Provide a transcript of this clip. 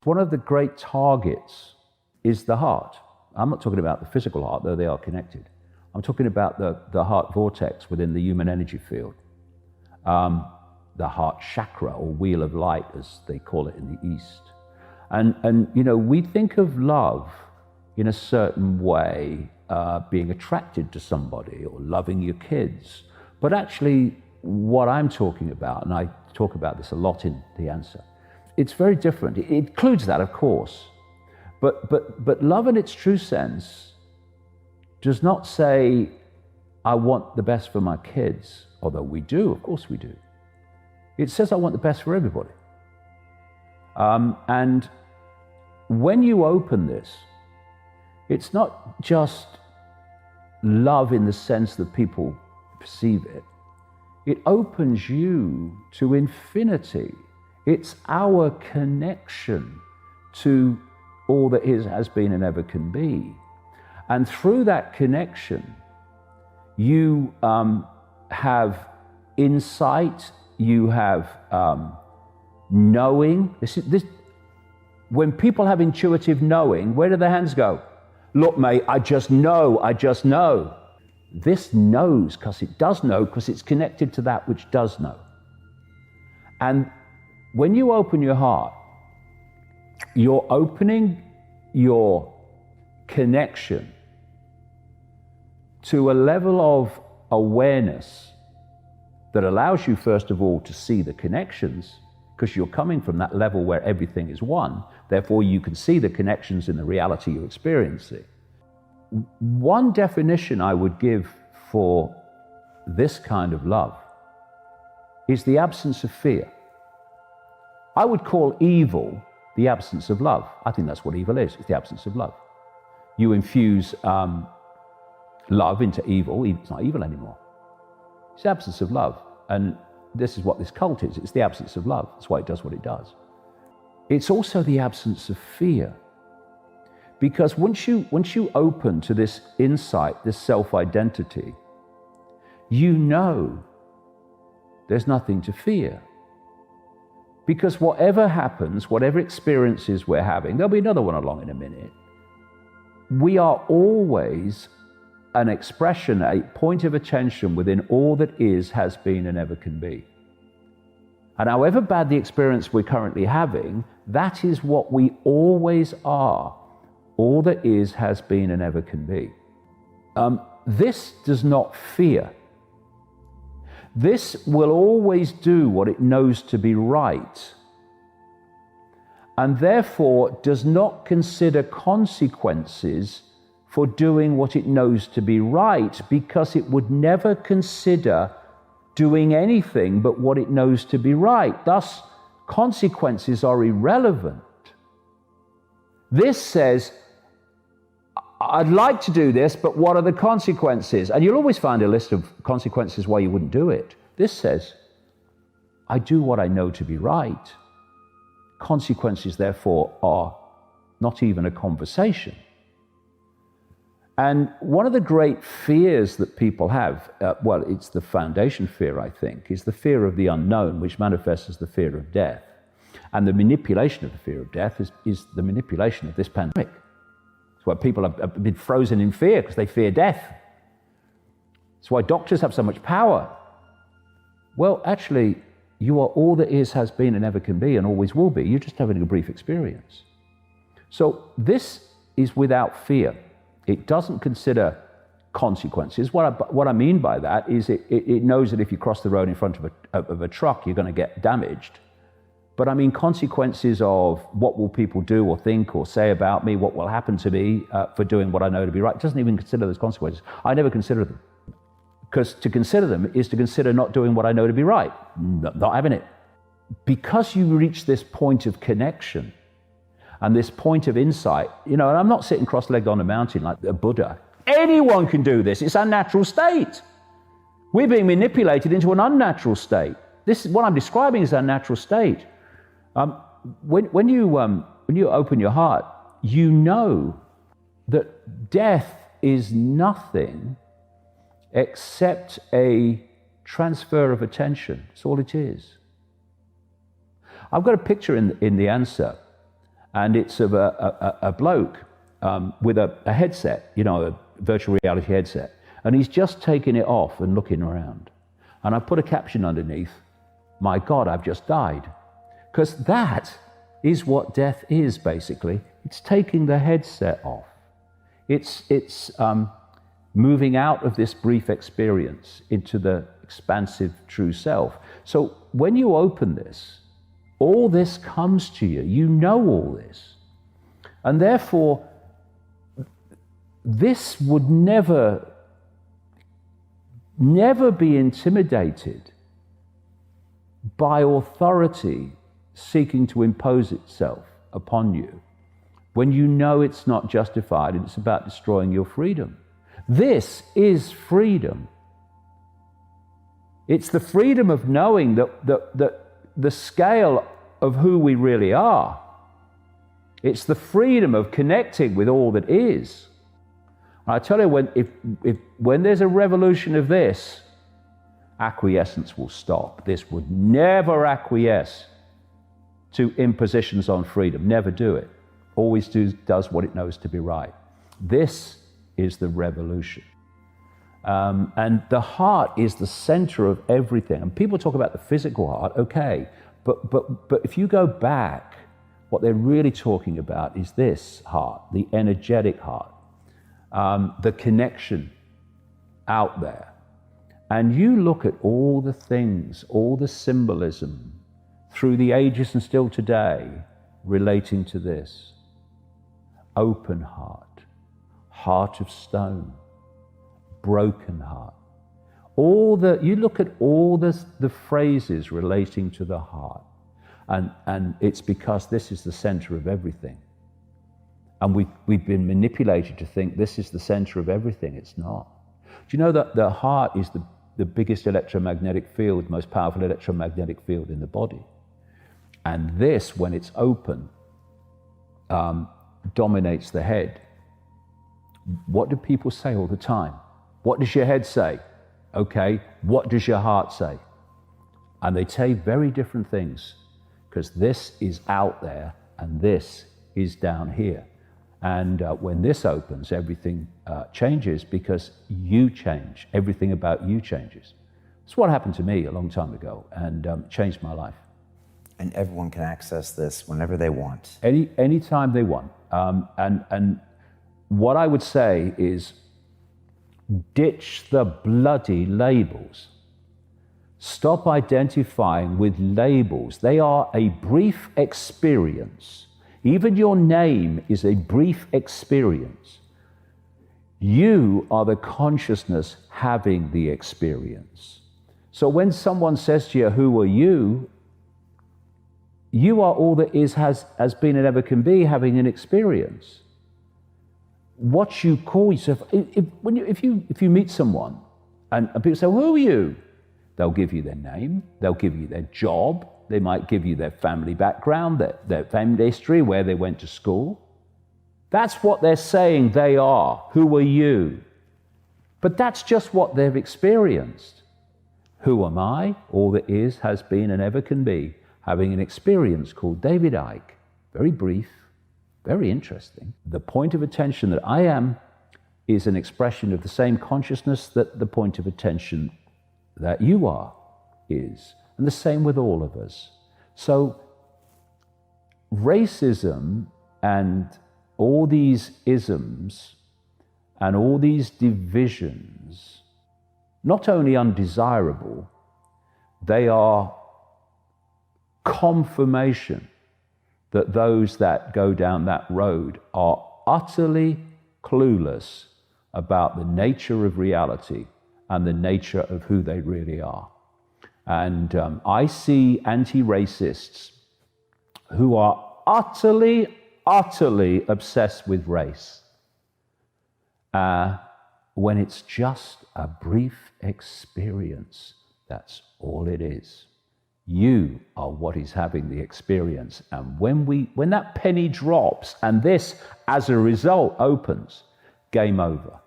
One of the great targets is the heart. I'm not talking about the physical heart, though they are connected. I'm talking about the heart vortex within the human energy field. The heart chakra, or wheel of light, as they call it in the East. And you know, we think of love in a certain way, being attracted to somebody or loving your kids. But actually, what I'm talking about, and I talk about this a lot in the answer, it's very different. It includes that, of course. But love in its true sense does not say, I want the best for my kids, although we do, of course we do. It says, I want the best for everybody. And when you open this, it's not just love in the sense that people perceive it. It opens you to infinity. It's our connection to all that is, has been, and ever can be. And through that connection, you have insight, you have knowing. When people have intuitive knowing, where do their hands go? Look, mate, I just know, I just know. This knows because it does know, because it's connected to that which does know. And when you open your heart, you're opening your connection to a level of awareness that allows you, first of all, to see the connections, because you're coming from that level where everything is one. Therefore, you can see the connections in the reality you're experiencing. One definition I would give for this kind of love is the absence of fear. I would call evil the absence of love. I think that's what evil is. It's the absence of love. You infuse love into evil, it's not evil anymore. It's the absence of love. And this is what this cult is. It's the absence of love. That's why it does what it does. It's also the absence of fear. Because once you open to this insight, this self-identity, you know there's nothing to fear. Because whatever happens, whatever experiences we're having, there'll be another one along in a minute, we are always an expression, a point of attention within all that is, has been, and ever can be. And however bad the experience we're currently having, that is what we always are. All that is, has been, and ever can be. This does not fear. This will always do what it knows to be right, and therefore does not consider consequences for doing what it knows to be right, because it would never consider doing anything but what it knows to be right. Thus, consequences are irrelevant. This says, I'd like to do this, but what are the consequences? And you'll always find a list of consequences why you wouldn't do it. This says, I do what I know to be right. Consequences, therefore, are not even a conversation. And one of the great fears that people have, well, it's the foundation fear, I think, is the fear of the unknown, which manifests as the fear of death. And the manipulation of the fear of death is the manipulation of this pandemic. That's why people have been frozen in fear, because they fear death. That's why doctors have so much power. Well, actually, you are all that is, has been, and ever can be, and always will be. You're just having a brief experience. So this is without fear. It doesn't consider consequences. What I mean by that is it knows that if you cross the road in front of a truck, you're going to get damaged. But I mean consequences of what will people do or think or say about me, what will happen to me for doing what I know to be right. It doesn't even consider those consequences. I never consider them. Because to consider them is to consider not doing what I know to be right, not having it. Because you reach this point of connection and this point of insight, you know, and I'm not sitting cross-legged on a mountain like a Buddha. Anyone can do this. It's our natural state. We're being manipulated into an unnatural state. This is what I'm describing as our natural state. When you open your heart, you know that death is nothing except a transfer of attention. That's all it is. I've got a picture in the answer, And it's of a bloke with a headset, you know, a virtual reality headset. And he's just taking it off and looking around. And I put a caption underneath, "My God, I've just died." Because that is what death is, basically. It's taking the headset off. It's moving out of this brief experience into the expansive true self. So when you open this, all this comes to you. You know all this. And therefore, this would never be intimidated by authority seeking to impose itself upon you when you know it's not justified and it's about destroying your freedom. This is freedom. It's the freedom of knowing that the scale of who we really are. It's the freedom of connecting with all that is. And I tell you, when there's a revolution of this, acquiescence will stop. This would never acquiesce to impositions on freedom. Never do it. Always does what it knows to be right. This is the revolution. And the heart is the center of everything. And people talk about the physical heart, okay, but if you go back, what they're really talking about is this heart, the energetic heart, the connection out there. And you look at all the things, all the symbolism through the ages and still today relating to this. Open heart, heart of stone, broken heart. You look at all the phrases relating to the heart, and it's because this is the center of everything. And we've been manipulated to think this is the center of everything. It's not. Do you know that the heart is the biggest electromagnetic field, most powerful electromagnetic field in the body? And this, when it's open, dominates the head. What do people say all the time? What does your head say? Okay, what does your heart say? And they say very different things, because this is out there and this is down here. And when this opens, everything changes, because you change. Everything about you changes. It's what happened to me a long time ago, and changed my life. And everyone can access this whenever they want. Anytime they want. And what I would say is, ditch the bloody labels. Stop identifying with labels. They are a brief experience. Even your name is a brief experience. You are the consciousness having the experience. So when someone says to you, "Who are you?" You are all that is, has been, and ever can be, having an experience. What you call yourself, if you meet someone and people say, "Who are you?" They'll give you their name, they'll give you their job, they might give you their family background, their family history, where they went to school. That's what they're saying they are. Who are you? But that's just what they've experienced. Who am I? All that is, has been, and ever can be, having an experience called David Icke. Very brief, very interesting. The point of attention that I am is an expression of the same consciousness that the point of attention that you are is. And the same with all of us. So racism and all these isms and all these divisions, not only undesirable, they are confirmation that those that go down that road are utterly clueless about the nature of reality and the nature of who they really are. And I see anti-racists who are utterly obsessed with race when it's just a brief experience. That's all it is. You are what is having the experience. And when that penny drops and this, as a result, opens, game over.